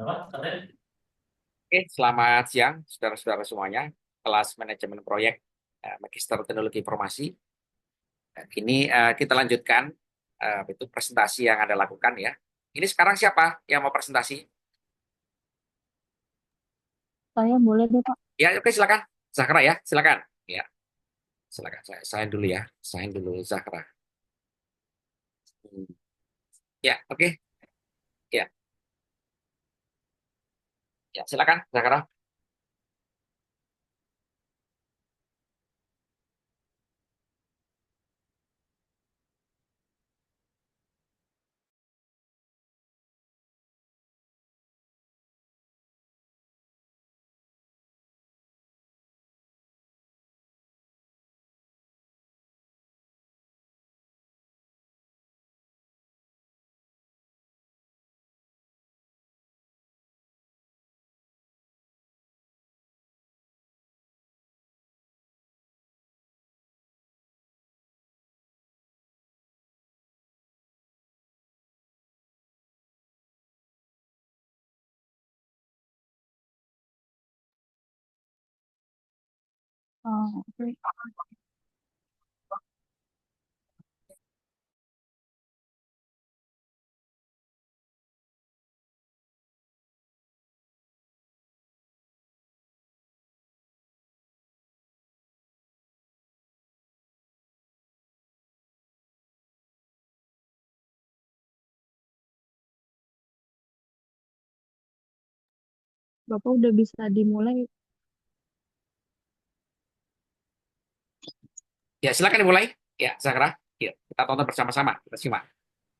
Oke, selamat siang, saudara-saudara semuanya. Kelas manajemen proyek Magister Teknologi Informasi. Ini kita lanjutkan itu presentasi yang Anda lakukan ya. Ini sekarang siapa yang mau presentasi? Saya boleh deh, Pak. Ya, oke silakan. Zahra ya, silakan. Ya, silakan. Saya dulu ya. Saya dulu Zahra. Hmm. Ya, oke. Ya, ya silakan Zahra. Oke. Bapak udah bisa dimulai. Ya, silakan dimulai. Ya, Zahra. Ya, kita tonton bersama-sama. Kita simak.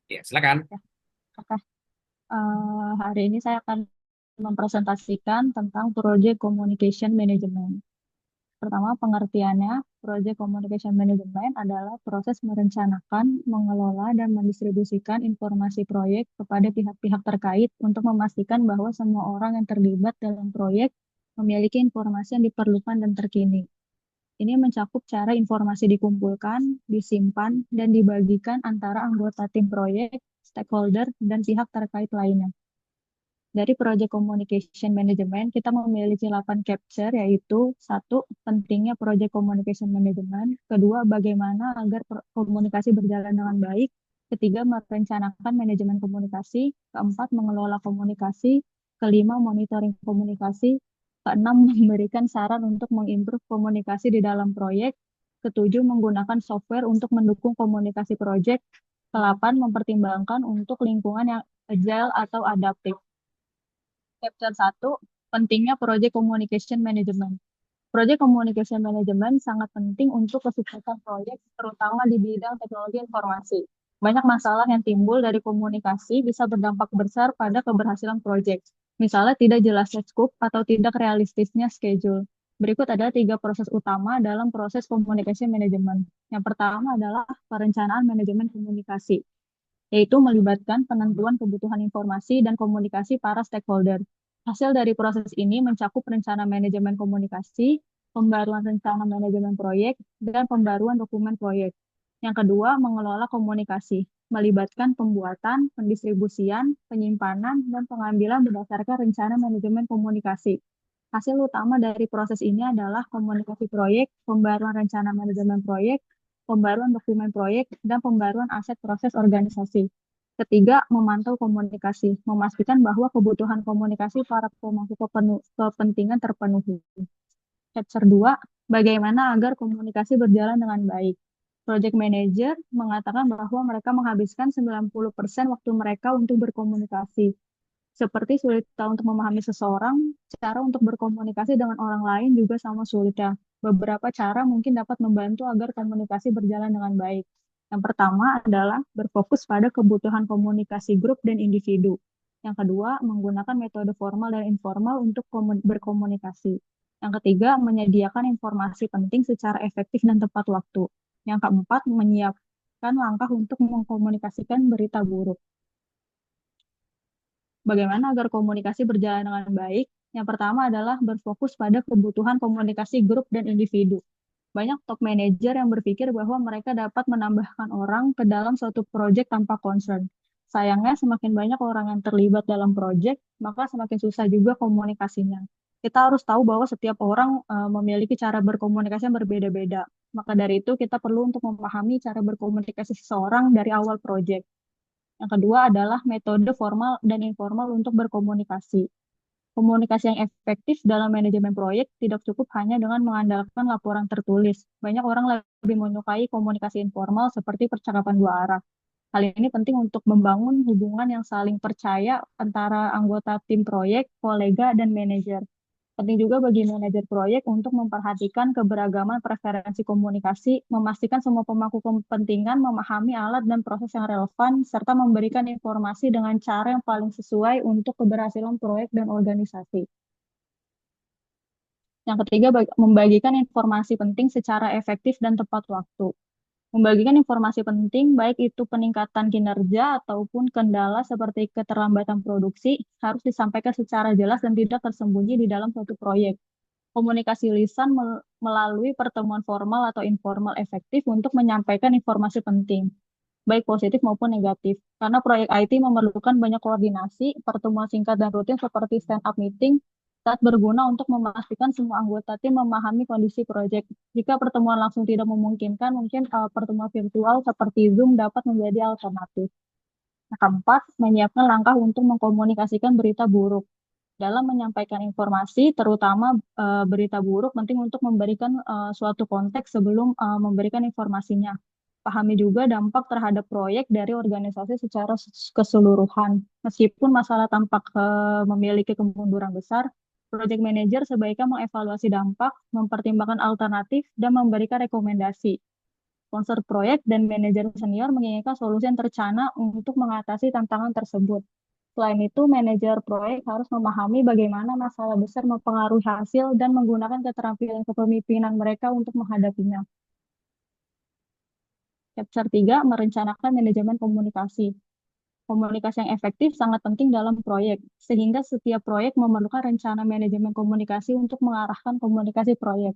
Ya, silakan. Ya, oke. Hari ini saya akan mempresentasikan tentang Project Communication Management. Pertama, pengertiannya, Project Communication Management adalah proses merencanakan, mengelola, dan mendistribusikan informasi proyek kepada pihak-pihak terkait untuk memastikan bahwa semua orang yang terlibat dalam proyek memiliki informasi yang diperlukan dan terkini. Ini mencakup cara informasi dikumpulkan, disimpan, dan dibagikan antara anggota tim proyek, stakeholder, dan pihak terkait lainnya. Dari Project Communication Management, kita memiliki 8 capture, yaitu satu, pentingnya Project Communication Management, kedua, bagaimana agar komunikasi berjalan dengan baik, ketiga, merencanakan manajemen komunikasi, keempat, mengelola komunikasi, kelima, monitoring komunikasi, keenam, memberikan saran untuk mengimprove komunikasi di dalam proyek, ketujuh, menggunakan software untuk mendukung komunikasi proyek, kedelapan, mempertimbangkan untuk lingkungan yang agile atau adaptif. Chapter 1, pentingnya Project Communication Management. Project Communication Management sangat penting untuk kesuksesan proyek, terutama di bidang teknologi informasi. Banyak masalah yang timbul dari komunikasi bisa berdampak besar pada keberhasilan proyek. Misalnya tidak jelasnya scope atau tidak realistisnya schedule. Berikut adalah 3 proses utama dalam proses communication management. Yang pertama adalah perencanaan manajemen komunikasi, yaitu melibatkan penentuan kebutuhan informasi dan komunikasi para stakeholder. Hasil dari proses ini mencakup rencana manajemen komunikasi, pembaruan rencana manajemen proyek, dan pembaruan dokumen proyek. Yang kedua, mengelola komunikasi, melibatkan pembuatan, pendistribusian, penyimpanan, dan pengambilan berdasarkan rencana manajemen komunikasi. Hasil utama dari proses ini adalah komunikasi proyek, pembaruan rencana manajemen proyek, pembaruan dokumen proyek, dan pembaruan aset proses organisasi. Ketiga, memantau komunikasi, memastikan bahwa kebutuhan komunikasi para pemangku kepentingan terpenuhi. Chapter 2, bagaimana agar komunikasi berjalan dengan baik. Project Manager mengatakan bahwa mereka menghabiskan 90% waktu mereka untuk berkomunikasi. Seperti sulitnya untuk memahami seseorang, cara untuk berkomunikasi dengan orang lain juga sama sulitnya. Beberapa cara mungkin dapat membantu agar komunikasi berjalan dengan baik. Yang pertama adalah berfokus pada kebutuhan komunikasi grup dan individu. Yang kedua, menggunakan metode formal dan informal untuk berkomunikasi. Yang ketiga, menyediakan informasi penting secara efektif dan tepat waktu. Yang keempat, menyiapkan langkah untuk mengkomunikasikan berita buruk. Bagaimana agar komunikasi berjalan dengan baik? Yang pertama adalah berfokus pada kebutuhan komunikasi grup dan individu. Banyak top manager yang berpikir bahwa mereka dapat menambahkan orang ke dalam suatu proyek tanpa concern. Sayangnya semakin banyak orang yang terlibat dalam proyek, maka semakin susah juga komunikasinya. Kita harus tahu bahwa setiap orang memiliki cara berkomunikasi yang berbeda-beda. Maka dari itu kita perlu untuk memahami cara berkomunikasi seseorang dari awal proyek. Yang kedua adalah metode formal dan informal untuk berkomunikasi. Komunikasi yang efektif dalam manajemen proyek tidak cukup hanya dengan mengandalkan laporan tertulis. Banyak orang lebih menyukai komunikasi informal seperti percakapan dua arah. Hal ini penting untuk membangun hubungan yang saling percaya antara anggota tim proyek, kolega, dan manajer. Penting juga bagi manajer proyek untuk memperhatikan keberagaman preferensi komunikasi, memastikan semua pemangku kepentingan memahami alat dan proses yang relevan, serta memberikan informasi dengan cara yang paling sesuai untuk keberhasilan proyek dan organisasi. Yang ketiga, membagikan informasi penting secara efektif dan tepat waktu. Membagikan informasi penting, baik itu peningkatan kinerja ataupun kendala seperti keterlambatan produksi, harus disampaikan secara jelas dan tidak tersembunyi di dalam suatu proyek. Komunikasi lisan melalui pertemuan formal atau informal efektif untuk menyampaikan informasi penting, baik positif maupun negatif. Karena proyek IT memerlukan banyak koordinasi, pertemuan singkat dan rutin seperti stand-up meeting saat berguna untuk memastikan semua anggota tim memahami kondisi proyek. Jika pertemuan langsung tidak memungkinkan, mungkin pertemuan virtual seperti Zoom dapat menjadi alternatif. Yang keempat, menyiapkan langkah untuk mengkomunikasikan berita buruk. Dalam menyampaikan informasi, terutama berita buruk, penting untuk memberikan suatu konteks sebelum memberikan informasinya. Pahami juga dampak terhadap proyek dari organisasi secara keseluruhan. Meskipun masalah tampak memiliki kemunduran besar, project manager sebaiknya mengevaluasi dampak, mempertimbangkan alternatif, dan memberikan rekomendasi. Sponsor proyek dan manajer senior menginginkan solusi yang terencana untuk mengatasi tantangan tersebut. Selain itu, manajer proyek harus memahami bagaimana masalah besar mempengaruhi hasil dan menggunakan keterampilan kepemimpinan mereka untuk menghadapinya. Chapter 3, merencanakan manajemen komunikasi. Komunikasi yang efektif sangat penting dalam proyek, sehingga setiap proyek memerlukan rencana manajemen komunikasi untuk mengarahkan komunikasi proyek.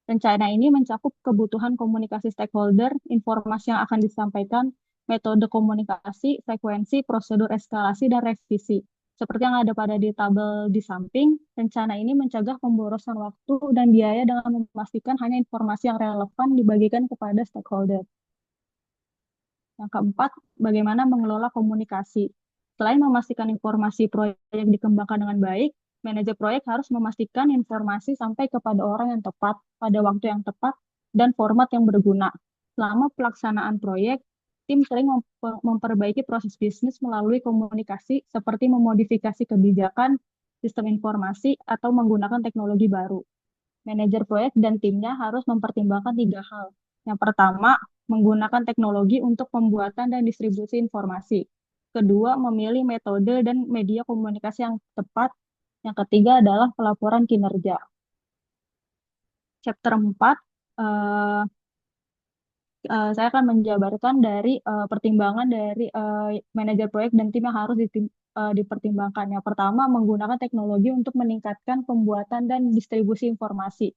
Rencana ini mencakup kebutuhan komunikasi stakeholder, informasi yang akan disampaikan, metode komunikasi, frekuensi, prosedur eskalasi, dan revisi. Seperti yang ada pada di tabel di samping, rencana ini mencegah pemborosan waktu dan biaya dengan memastikan hanya informasi yang relevan dibagikan kepada stakeholder. Yang keempat, bagaimana mengelola komunikasi. Selain memastikan informasi proyek dikembangkan dengan baik, manajer proyek harus memastikan informasi sampai kepada orang yang tepat, pada waktu yang tepat, dan format yang berguna. Selama pelaksanaan proyek, tim sering memperbaiki proses bisnis melalui komunikasi seperti memodifikasi kebijakan, sistem informasi, atau menggunakan teknologi baru. Manajer proyek dan timnya harus mempertimbangkan tiga hal. Yang pertama, menggunakan teknologi untuk pembuatan dan distribusi informasi. Kedua, memilih metode dan media komunikasi yang tepat. Yang ketiga adalah pelaporan kinerja. Chapter 4, eh, saya akan menjabarkan dari pertimbangan dari manajer proyek dan tim yang harus dipertimbangkan. Yang pertama, menggunakan teknologi untuk meningkatkan pembuatan dan distribusi informasi.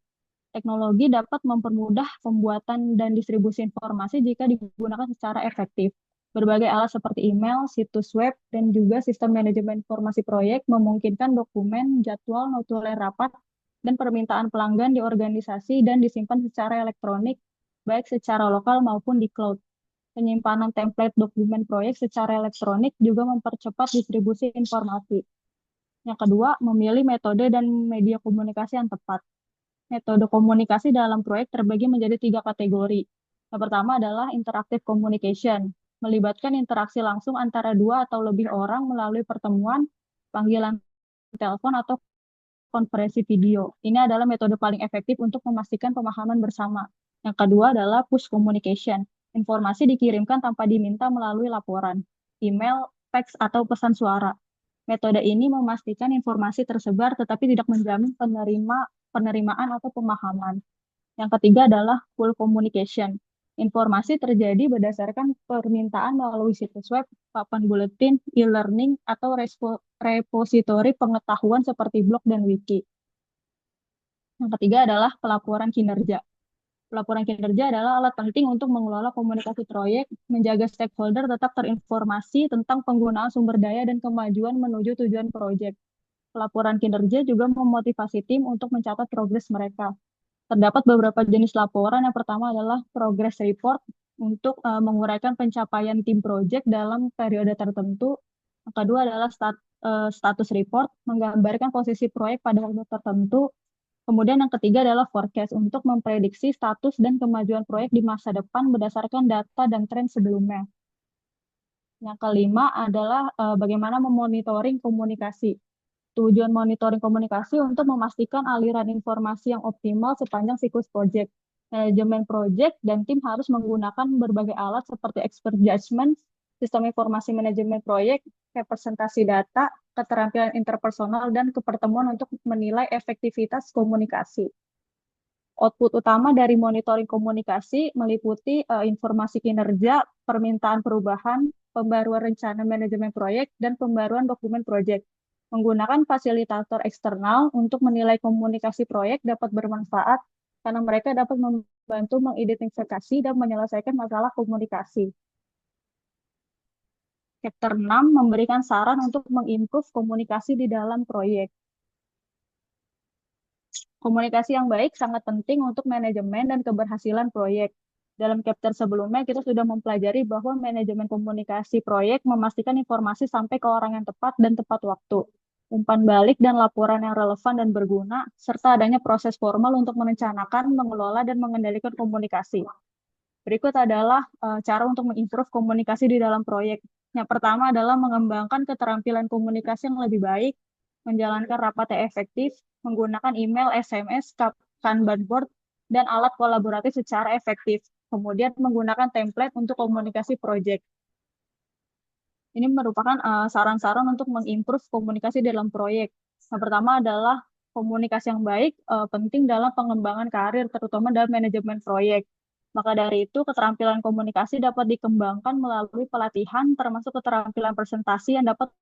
Teknologi dapat mempermudah pembuatan dan distribusi informasi jika digunakan secara efektif. Berbagai alat seperti email, situs web, dan juga sistem manajemen informasi proyek memungkinkan dokumen, jadwal, notulen rapat, dan permintaan pelanggan di organisasi dan disimpan secara elektronik, baik secara lokal maupun di cloud. Penyimpanan template dokumen proyek secara elektronik juga mempercepat distribusi informasi. Yang kedua, memilih metode dan media komunikasi yang tepat. Metode komunikasi dalam proyek terbagi menjadi tiga kategori. Yang pertama adalah interactive communication, melibatkan interaksi langsung antara dua atau lebih orang melalui pertemuan, panggilan telepon, atau konferensi video. Ini adalah metode paling efektif untuk memastikan pemahaman bersama. Yang kedua adalah push communication. Informasi dikirimkan tanpa diminta melalui laporan, email, fax, atau pesan suara. Metode ini memastikan informasi tersebar tetapi tidak menjamin penerimaan atau pemahaman. Yang ketiga adalah full communication. Informasi terjadi berdasarkan permintaan melalui situs web, papan buletin, e-learning, atau repositori pengetahuan seperti blog dan wiki. Yang ketiga adalah pelaporan kinerja. Laporan kinerja adalah alat penting untuk mengelola komunikasi proyek, menjaga stakeholder tetap terinformasi tentang penggunaan sumber daya dan kemajuan menuju tujuan proyek. Laporan kinerja juga memotivasi tim untuk mencatat progres mereka. Terdapat beberapa jenis laporan. Yang pertama adalah progress report untuk menguraikan pencapaian tim proyek dalam periode tertentu. Yang kedua adalah status report, menggambarkan posisi proyek pada waktu tertentu. Kemudian yang ketiga adalah forecast untuk memprediksi status dan kemajuan proyek di masa depan berdasarkan data dan tren sebelumnya. Yang kelima adalah bagaimana memonitoring komunikasi. Tujuan monitoring komunikasi untuk memastikan aliran informasi yang optimal sepanjang siklus proyek. Manajemen proyek dan tim harus menggunakan berbagai alat seperti expert judgment, sistem informasi manajemen proyek, representasi data, keterampilan interpersonal, dan kepertemuan untuk menilai efektivitas komunikasi. Output utama dari monitoring komunikasi meliputi informasi kinerja, permintaan perubahan, pembaruan rencana manajemen proyek, dan pembaruan dokumen proyek. Menggunakan fasilitator eksternal untuk menilai komunikasi proyek dapat bermanfaat karena mereka dapat membantu mengidentifikasi dan menyelesaikan masalah komunikasi. Chapter 6 memberikan saran untuk mengimprove komunikasi di dalam proyek. Komunikasi yang baik sangat penting untuk manajemen dan keberhasilan proyek. Dalam chapter sebelumnya, kita sudah mempelajari bahwa manajemen komunikasi proyek memastikan informasi sampai ke orang yang tepat dan tepat waktu, umpan balik dan laporan yang relevan dan berguna, serta adanya proses formal untuk merencanakan, mengelola, dan mengendalikan komunikasi. Berikut adalah cara untuk mengimprove komunikasi di dalam proyek. Yang pertama adalah mengembangkan keterampilan komunikasi yang lebih baik, menjalankan rapat yang efektif, menggunakan email, SMS, Kanban board, dan alat kolaboratif secara efektif. Kemudian menggunakan template untuk komunikasi proyek. Ini merupakan saran-saran untuk mengimprove komunikasi dalam proyek. Yang pertama adalah komunikasi yang baik penting dalam pengembangan karir, terutama dalam manajemen proyek. Maka dari itu, keterampilan komunikasi dapat dikembangkan melalui pelatihan, termasuk keterampilan presentasi yang dapat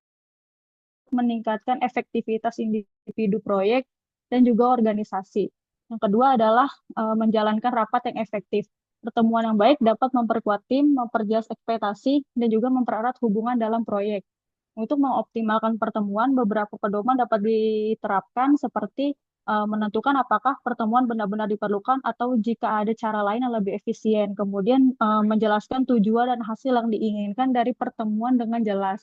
meningkatkan efektivitas individu proyek dan juga organisasi. Yang kedua adalah menjalankan rapat yang efektif. Pertemuan yang baik dapat memperkuat tim, memperjelas ekspektasi, dan juga mempererat hubungan dalam proyek. Untuk mengoptimalkan pertemuan, beberapa pedoman dapat diterapkan seperti menentukan apakah pertemuan benar-benar diperlukan atau jika ada cara lain yang lebih efisien. Kemudian menjelaskan tujuan dan hasil yang diinginkan dari pertemuan dengan jelas.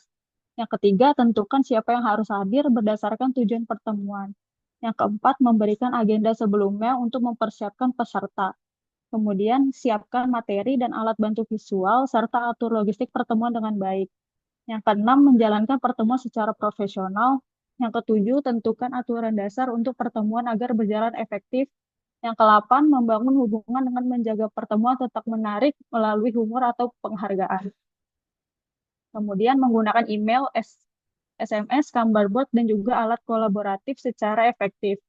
Yang ketiga, tentukan siapa yang harus hadir berdasarkan tujuan pertemuan. Yang keempat, memberikan agenda sebelumnya untuk mempersiapkan peserta. Kemudian, siapkan materi dan alat bantu visual, serta atur logistik pertemuan dengan baik. Yang keenam, menjalankan pertemuan secara profesional. Yang ketujuh, tentukan aturan dasar untuk pertemuan agar berjalan efektif. Yang kedelapan, membangun hubungan dengan menjaga pertemuan tetap menarik melalui humor atau penghargaan. Kemudian menggunakan email, SMS, Kanban dan juga alat kolaboratif secara efektif.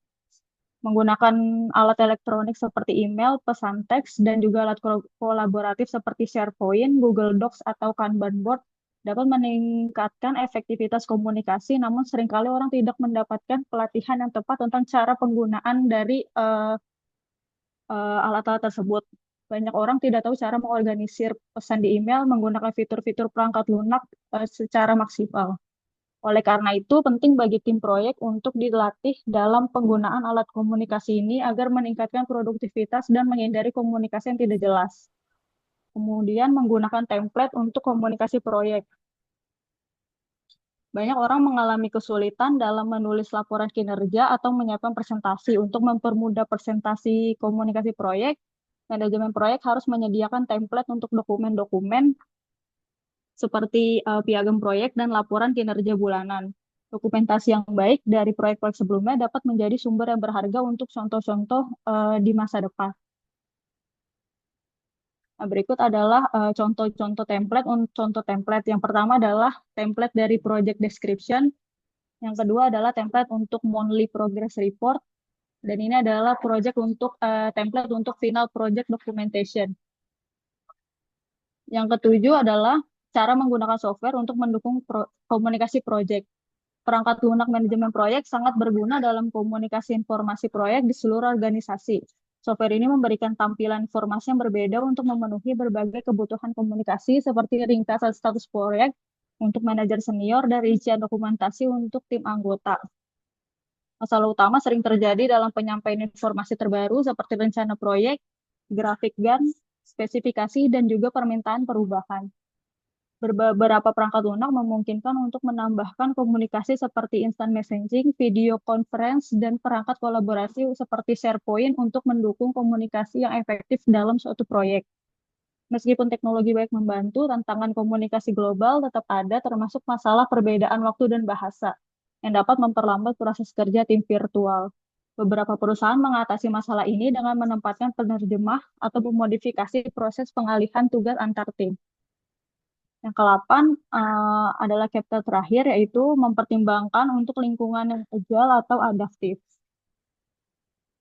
Menggunakan alat elektronik seperti email, pesan teks, dan juga alat kolaboratif seperti SharePoint, Google Docs, atau Kanban board dapat meningkatkan efektivitas komunikasi, namun seringkali orang tidak mendapatkan pelatihan yang tepat tentang cara penggunaan dari alat-alat tersebut. Banyak orang tidak tahu cara mengorganisir pesan di email menggunakan fitur-fitur perangkat lunak secara maksimal. Oleh karena itu, penting bagi tim proyek untuk dilatih dalam penggunaan alat komunikasi ini agar meningkatkan produktivitas dan menghindari komunikasi yang tidak jelas. Kemudian menggunakan template untuk komunikasi proyek. Banyak orang mengalami kesulitan dalam menulis laporan kinerja atau menyiapkan presentasi. Untuk mempermudah presentasi komunikasi proyek, manajemen proyek harus menyediakan template untuk dokumen-dokumen seperti piagam proyek dan laporan kinerja bulanan. Dokumentasi yang baik dari proyek-proyek sebelumnya dapat menjadi sumber yang berharga untuk contoh-contoh di masa depan. Nah, berikut adalah contoh-contoh template. Contoh template yang pertama adalah template dari project description. Yang kedua adalah template untuk monthly progress report. Dan ini adalah template untuk final project documentation. Yang ketujuh adalah cara menggunakan software untuk mendukung komunikasi proyek. Perangkat lunak manajemen proyek sangat berguna dalam komunikasi informasi proyek di seluruh organisasi. Software ini memberikan tampilan informasi yang berbeda untuk memenuhi berbagai kebutuhan komunikasi seperti ringkasan status proyek untuk manajer senior dan rincian dokumentasi untuk tim anggota. Masalah utama sering terjadi dalam penyampaian informasi terbaru seperti rencana proyek, grafik GAN, spesifikasi, dan juga permintaan perubahan. Beberapa perangkat lunak memungkinkan untuk menambahkan komunikasi seperti instant messaging, video conference, dan perangkat kolaborasi seperti SharePoint untuk mendukung komunikasi yang efektif dalam suatu proyek. Meskipun teknologi baik membantu, tantangan komunikasi global tetap ada, termasuk masalah perbedaan waktu dan bahasa, yang dapat memperlambat proses kerja tim virtual. Beberapa perusahaan mengatasi masalah ini dengan menempatkan penerjemah atau memodifikasi proses pengalihan tugas antar tim. Yang ke-8 adalah chapter terakhir, yaitu mempertimbangkan untuk lingkungan yang agile atau adaptif.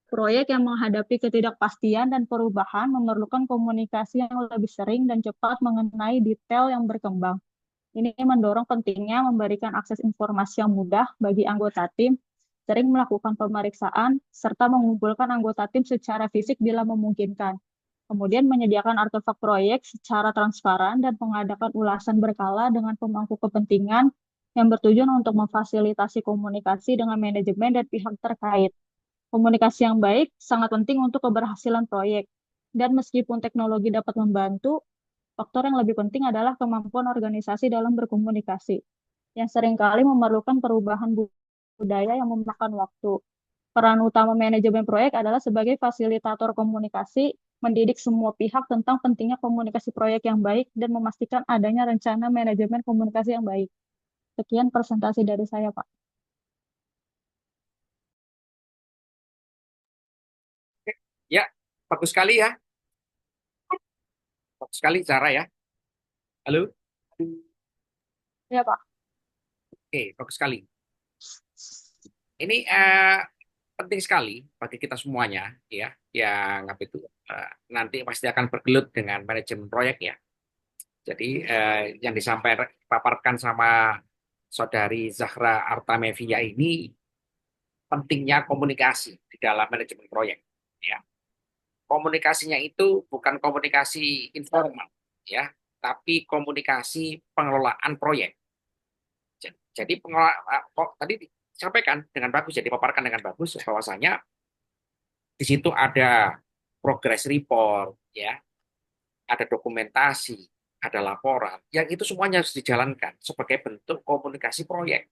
Proyek yang menghadapi ketidakpastian dan perubahan memerlukan komunikasi yang lebih sering dan cepat mengenai detail yang berkembang. Ini mendorong pentingnya memberikan akses informasi yang mudah bagi anggota tim, sering melakukan pemeriksaan, serta mengumpulkan anggota tim secara fisik bila memungkinkan. Kemudian menyediakan artefak proyek secara transparan dan mengadakan ulasan berkala dengan pemangku kepentingan yang bertujuan untuk memfasilitasi komunikasi dengan manajemen dan pihak terkait. Komunikasi yang baik sangat penting untuk keberhasilan proyek. Dan meskipun teknologi dapat membantu, faktor yang lebih penting adalah kemampuan organisasi dalam berkomunikasi, yang seringkali memerlukan perubahan budaya yang memakan waktu. Peran utama manajemen proyek adalah sebagai fasilitator komunikasi, mendidik semua pihak tentang pentingnya komunikasi proyek yang baik, dan memastikan adanya rencana manajemen komunikasi yang baik. Sekian presentasi dari saya, Pak. Ya, bagus sekali ya. Bagus sekali cara ya. Halo? Ya, Pak. Oke, bagus sekali. Ini penting sekali bagi kita semuanya ya, yang apa itu nanti pasti akan bergelut dengan manajemen proyek ya. Jadi yang disampaikan paparkan sama Saudari Zahra Artamevia ini pentingnya komunikasi di dalam manajemen proyek. Ya, komunikasinya itu bukan komunikasi informal, ya, tapi komunikasi pengelolaan proyek. Jadi pengelola kok tadi disampaikan dengan bagus, jadi paparkan dengan bagus bahwasanya di situ ada progress report, ya, ada dokumentasi, ada laporan, yang itu semuanya harus dijalankan sebagai bentuk komunikasi proyek.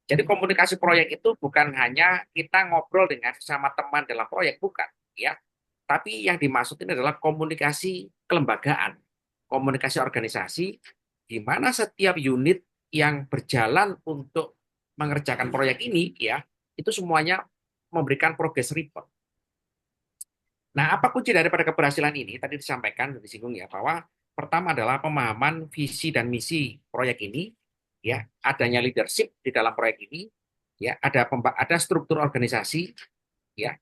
Jadi komunikasi proyek itu bukan hanya kita ngobrol dengan sama teman dalam proyek, bukan, ya. Tapi yang dimaksud ini adalah komunikasi kelembagaan, komunikasi organisasi, di mana setiap unit yang berjalan untuk mengerjakan proyek ini, ya, itu semuanya memberikan progress report. Nah, apa kunci daripada keberhasilan ini? Tadi disampaikan, disinggung ya, bahwa pertama adalah pemahaman visi dan misi proyek ini, ya, adanya leadership di dalam proyek ini, ya, ada struktur organisasi, ya,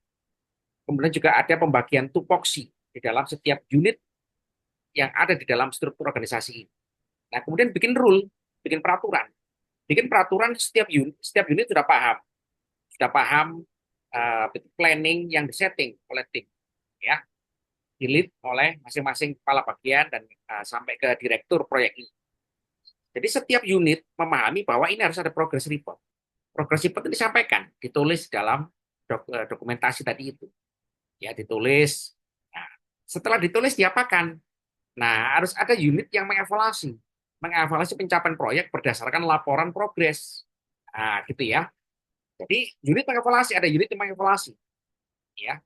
kemudian juga ada pembagian tupoksi di dalam setiap unit yang ada di dalam struktur organisasi ini. Nah, kemudian bikin rule, bikin peraturan. Bikin peraturan setiap unit sudah paham planning yang disetting oleh tim, ya, di-lead oleh masing-masing kepala bagian dan sampai ke direktur proyek ini. Jadi setiap unit memahami bahwa ini harus ada progress report. Progress report itu disampaikan, ditulis dalam dokumentasi tadi itu. Ya, ditulis. Nah, setelah ditulis diapakan? Nah, harus ada unit yang mengevaluasi. Mengevaluasi pencapaian proyek berdasarkan laporan progres. Nah, gitu ya. Jadi, unit mengevaluasi, ada unit yang mengevaluasi. Ya.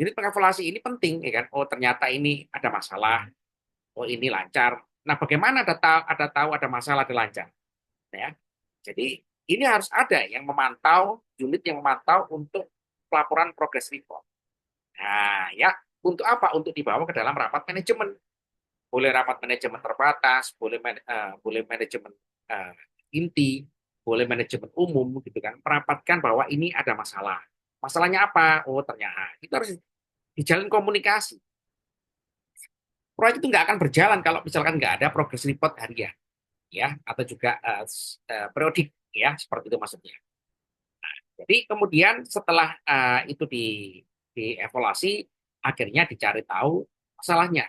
Unit mengevaluasi ini penting, ya kan? Oh, ternyata ini ada masalah. Oh, ini lancar. Nah, bagaimana ada masalah, ada lancar? Ya. Jadi, ini harus ada yang memantau, unit yang memantau untuk pelaporan progress report. Nah, ya, untuk apa? Untuk dibawa ke dalam rapat manajemen. Boleh rapat manajemen terbatas, boleh manajemen uh, inti, boleh manajemen umum, gitu kan. Merapatkan bahwa ini ada masalah. Masalahnya apa? Oh, ternyata itu harus dijalin komunikasi. Proyek itu nggak akan berjalan kalau misalkan nggak ada progress report harian, ya, atau juga periodik, ya, seperti itu maksudnya. Jadi kemudian setelah itu dievaluasi, Akhirnya dicari tahu masalahnya.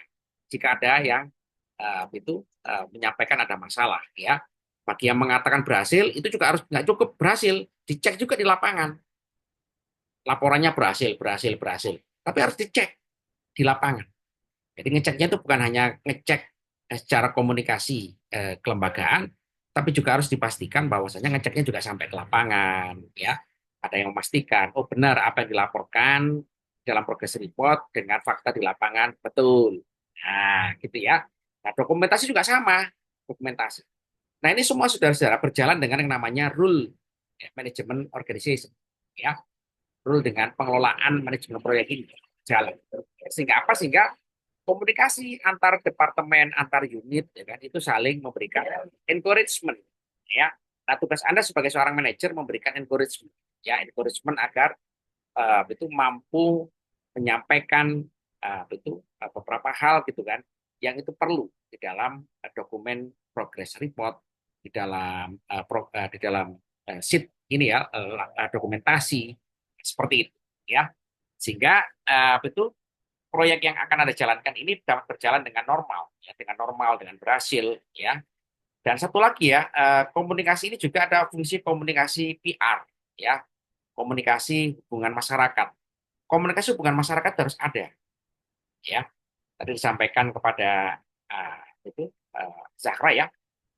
Jika ada yang menyampaikan ada masalah, ya. Bagi yang mengatakan berhasil, itu juga harus nggak cukup berhasil, dicek juga di lapangan. Laporannya berhasil, berhasil, berhasil. Tapi harus dicek di lapangan. Jadi ngeceknya itu bukan hanya ngecek secara komunikasi kelembagaan, tapi juga harus dipastikan bahwasanya ngeceknya juga sampai ke lapangan, ya. Ada yang memastikan, oh benar apa yang dilaporkan dalam progress report dengan fakta di lapangan betul. Nah, gitu ya. Nah, dokumentasi juga sama, dokumentasi. Nah, ini semua saudara-saudara berjalan dengan yang namanya rule management organization, ya. Rule dengan pengelolaan manajemen proyek ini jalan. Sehingga apa? Sehingga komunikasi antar departemen, antar unit, ya kan, itu saling memberikan encouragement, ya. Nah, tugas Anda sebagai seorang manajer memberikan encouragement, ya, encouragement agar itu mampu menyampaikan beberapa hal gitu kan, yang itu perlu di dalam dokumen progress report, di dalam di dalam sheet ini ya, dokumentasi seperti itu, ya, sehingga itu proyek yang akan Anda jalankan ini dapat berjalan dengan normal, ya, dengan berhasil, ya. Dan satu lagi ya, komunikasi ini juga ada fungsi komunikasi PR, ya, komunikasi hubungan masyarakat. Komunikasi hubungan masyarakat harus ada, ya. Tadi disampaikan kepada Zahra ya,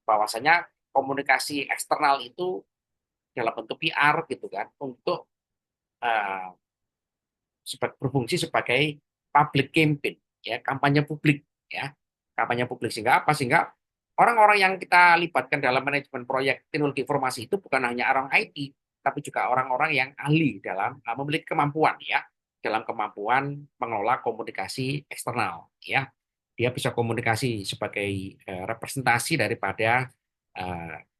bahwasanya komunikasi eksternal itu dalam bentuk PR gitu kan, untuk uh, berfungsi sebagai public campaign, ya, kampanye publik, ya, kampanye publik. Sehingga apa? Sehingga orang-orang yang kita libatkan dalam manajemen proyek teknologi informasi itu bukan hanya orang IT, tapi juga orang-orang yang ahli dalam memiliki kemampuan, ya, dalam kemampuan mengelola komunikasi eksternal, ya. Dia bisa komunikasi sebagai representasi daripada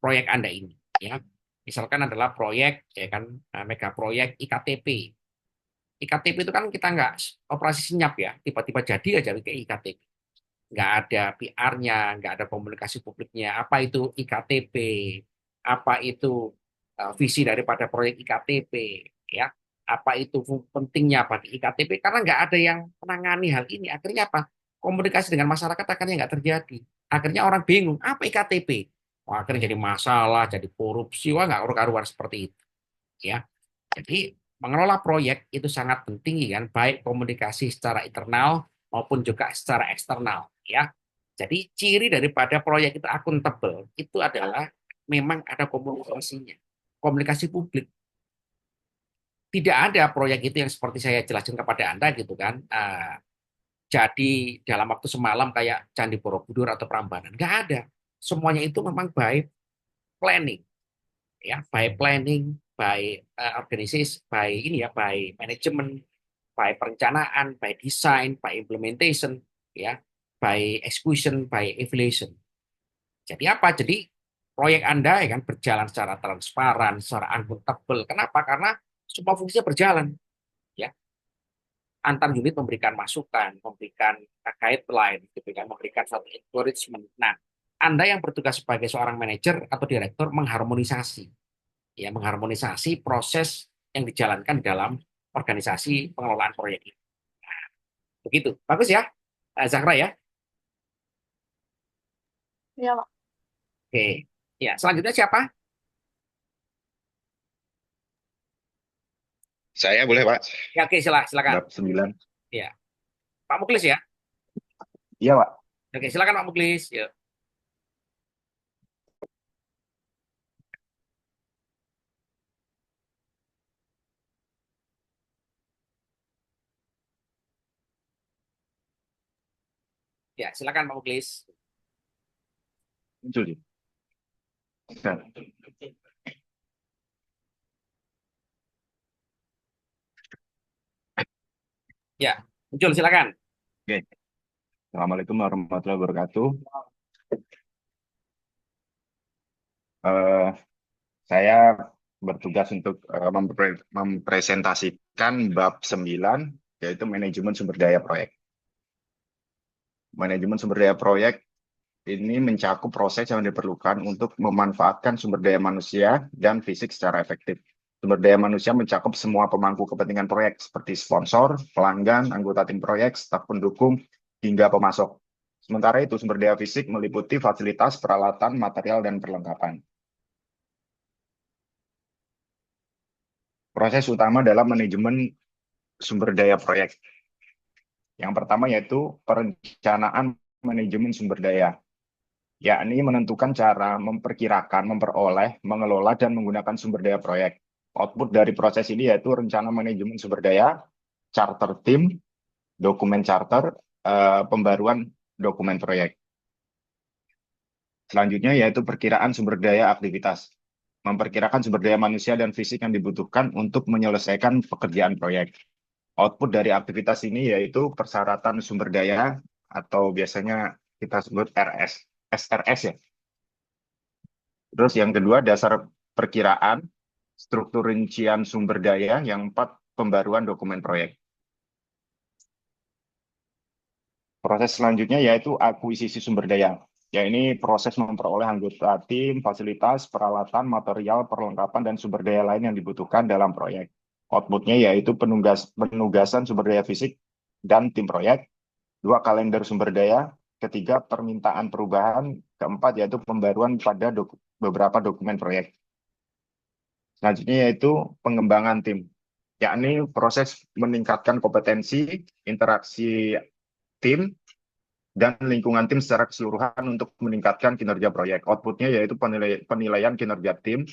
proyek Anda ini, ya. Misalkan adalah proyek, ya kan, mega proyek IKTP. IKTP itu kan kita nggak operasi senyap ya, tiba-tiba jadi aja kayak IKTP. Nggak ada PR-nya, nggak ada komunikasi publiknya. Apa itu IKTP? Apa itu visi daripada proyek IKTP? Ya, apa itu pentingnya bagi IKTP? Karena nggak ada yang menangani hal ini. Akhirnya apa? Komunikasi dengan masyarakat akhirnya nggak terjadi. Akhirnya orang bingung, apa IKTP? Wah, akhirnya jadi masalah, jadi korupsi, wah nggak karuan seperti itu. Ya, jadi mengelola proyek itu sangat penting ya kan, baik komunikasi secara internal maupun juga secara eksternal, ya. Jadi ciri daripada proyek itu akuntabel itu adalah memang ada komunikasinya, komunikasi publik. Tidak ada proyek itu yang seperti saya jelaskan kepada Anda gitu kan, jadi dalam waktu semalam kayak Candi Borobudur atau Prambanan. Nggak ada. Semuanya itu memang by planning, ya, by planning, by organisasi, by ini ya, by manajemen, by perencanaan, by design, by implementation, ya, by execution, by evaluation. Jadi apa? Jadi proyek Anda ya kan berjalan secara transparan, secara akuntabel. Kenapa? Karena semua fungsinya berjalan, ya. Antar unit memberikan masukan, memberikan guideline, gitu kan, memberikan satu encouragement. Nah, Anda yang bertugas sebagai seorang manajer atau direktur mengharmonisasi, ya, mengharmonisasi proses yang dijalankan dalam organisasi pengelolaan proyek ini. Begitu. Bagus ya, Zahra ya. Ya, Pak. Oke. Ya, selanjutnya siapa? Saya boleh, Pak. Ya, oke, silakan. Bab 9. Ya, Pak Muklis ya. Iya, Pak. Oke, silakan Pak Muklis. Ya, ya, silakan Pak Muklis. Muncul, Ji. Nah, Ya, muncul silakan. oke. Assalamualaikum warahmatullahi wabarakatuh. Eh, saya bertugas untuk mempresentasikan bab 9, yaitu manajemen sumber daya proyek. Manajemen sumber daya proyek ini mencakup proses yang diperlukan untuk memanfaatkan sumber daya manusia dan fisik secara efektif. Sumber daya manusia mencakup semua pemangku kepentingan proyek seperti sponsor, pelanggan, anggota tim proyek, staf pendukung, hingga pemasok. Sementara itu, sumber daya fisik meliputi fasilitas, peralatan, material, dan perlengkapan. Proses utama dalam manajemen sumber daya proyek. Yang pertama yaitu perencanaan manajemen sumber daya, yakni menentukan cara memperkirakan, memperoleh, mengelola, dan menggunakan sumber daya proyek. Output dari proses ini yaitu rencana manajemen sumber daya, charter tim, dokumen charter, pembaruan dokumen proyek. Selanjutnya yaitu perkiraan sumber daya aktivitas. Memperkirakan sumber daya manusia dan fisik yang dibutuhkan untuk menyelesaikan pekerjaan proyek. Output dari aktivitas ini yaitu persyaratan sumber daya atau biasanya kita sebut SRS ya. Terus yang kedua dasar perkiraan, struktur rincian sumber daya, yang empat pembaruan dokumen proyek. Proses selanjutnya yaitu akuisisi sumber daya. Ya ini proses memperoleh anggota tim, fasilitas, peralatan, material, perlengkapan, dan sumber daya lain yang dibutuhkan dalam proyek. Outputnya yaitu penugasan sumber daya fisik dan tim proyek. Dua, kalender sumber daya. Ketiga, permintaan perubahan. Keempat, yaitu pembaruan pada beberapa dokumen proyek. Selanjutnya yaitu pengembangan tim, yakni proses meningkatkan kompetensi, interaksi tim, dan lingkungan tim secara keseluruhan untuk meningkatkan kinerja proyek. Outputnya yaitu penilaian kinerja tim,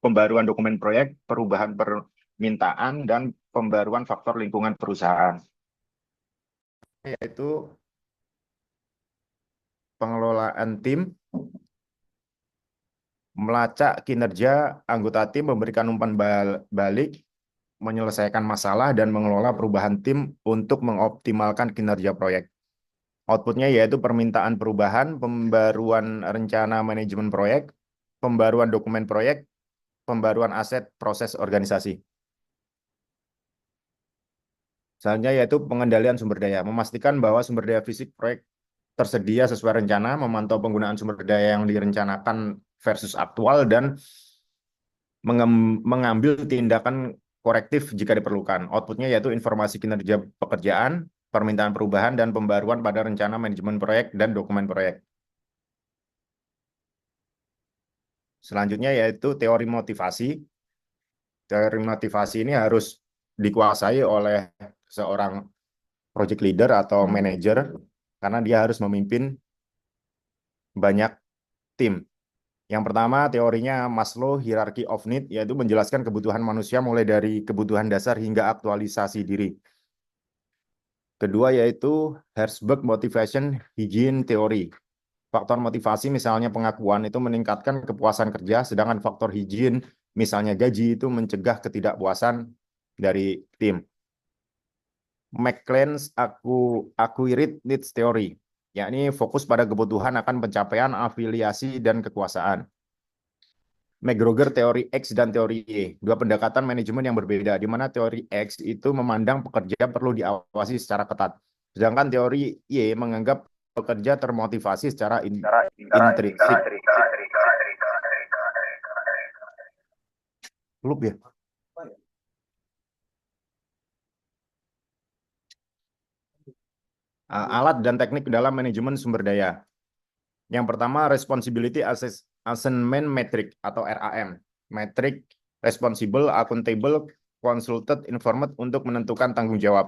pembaruan dokumen proyek, perubahan permintaan, dan pembaruan faktor lingkungan perusahaan. Yaitu pengelolaan tim, melacak kinerja anggota tim, memberikan umpan balik, menyelesaikan masalah, dan mengelola perubahan tim untuk mengoptimalkan kinerja proyek. Outputnya yaitu permintaan perubahan, pembaruan rencana manajemen proyek, pembaruan dokumen proyek, pembaruan aset proses organisasi. Selanjutnya yaitu pengendalian sumber daya, memastikan bahwa sumber daya fisik proyek tersedia sesuai rencana, memantau penggunaan sumber daya yang direncanakan versus aktual, dan mengambil tindakan korektif jika diperlukan. Outputnya yaitu informasi kinerja pekerjaan, permintaan perubahan, dan pembaruan pada rencana manajemen proyek dan dokumen proyek. Selanjutnya yaitu teori motivasi. Teori motivasi ini harus dikuasai oleh seorang project leader atau manager karena dia harus memimpin banyak tim. Yang pertama, teorinya Maslow Hierarchy of Need, yaitu menjelaskan kebutuhan manusia mulai dari kebutuhan dasar hingga aktualisasi diri. Kedua, yaitu Herzberg Motivation Hygiene Theory. Faktor motivasi, misalnya pengakuan, itu meningkatkan kepuasan kerja, sedangkan faktor hygiene, misalnya gaji, itu mencegah ketidakpuasan dari tim. McLean's Acquired Needs Theory, yakni fokus pada kebutuhan akan pencapaian afiliasi dan kekuasaan. McGregor teori X dan teori Y, dua pendekatan manajemen yang berbeda, di mana teori X itu memandang pekerja perlu diawasi secara ketat, sedangkan teori Y menganggap pekerja termotivasi secara intrinsik. Lup ya? Alat dan teknik dalam manajemen sumber daya. Yang pertama, Responsibility Assessment Metric atau RAM. Metrik responsible, accountable, consulted, informed untuk menentukan tanggung jawab.